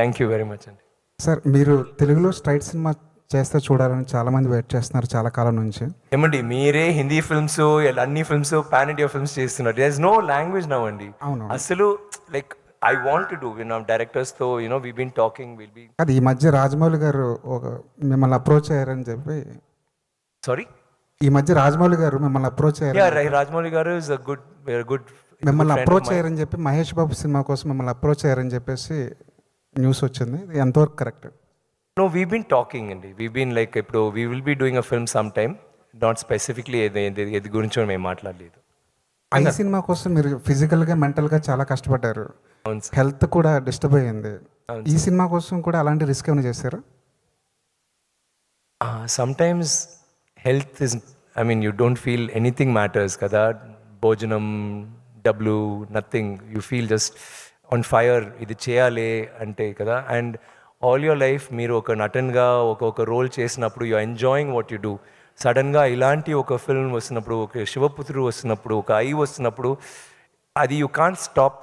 Thank you very much అండి. Sir మీరు తెలుగులో స్ట్రైట్ సినిమా చేస్తే చూడాలని చాలామంది వెయిట్ చేస్తున్నారు చాలా కాలం నుంచి. ఏమండి మీరే హిందీ ఫిల్మ్స్ అన్ని ఫిల్మ్స్ పాన్ ఇండియా ఫిల్మ్స్ చేస్తున్నారు. There is no language now అండి. అవును. అసలు like I want to do డైరెక్టర్స్తో we been talking will be. అది ఈ మధ్య రాజమౌళి గారు మిమ్మల్ని అప్రోచ్ అయ్యారని చెప్పి. సారీ, ఈ మధ్య రాజమౌళి గారు మిమ్మల్ని అప్రోచ్ అయ్యారు. రాజమౌళి గారు ఇస్ అ గుడ్ మిమ్మల్ని అప్రోచ్ అయ్యారని చెప్పి మహేష్ బాబు సినిమా కోసం మిమ్మల్ని అప్రోచ్ అయ్యారని చెప్పేసి న్యూస్ వచ్చింది. ఇది ఎంతవరకు correct? No, we've been talking అండి. We've been like ఇప్పుడు we will be doing a film sometime. Not specifically ఏది గురించి మేము మాట్లాడలేదు. ఈ సినిమా కోసం మీరు ఫిజికల్గా మెంటల్గా చాలా కష్టపడ్డారు. అవును సార్. హెల్త్ కూడా డిస్టర్బ్ అయ్యింది. ఈ సినిమా కోసం కూడా అలాంటి రిస్క్ ఏమైనా చేశారా? Sometimes health is you don't feel anything matters కదా. భోజనం, డబ్బులు, nothing. You feel just on fire. ఇది చేయాలి అంటే కదా. అండ్ ఆల్ యువర్ లైఫ్ మీరు ఒక నటన్గా ఒక రోల్ చేసినప్పుడు you enjoying what you do. సడన్గా ఇలాంటి ఒక ఫిల్మ్ వస్తున్నప్పుడు, ఒక శివపుత్రుడు వస్తున్నప్పుడు, ఒక ఐ వస్తున్నప్పుడు, అది యూ కాంట్ స్టాప్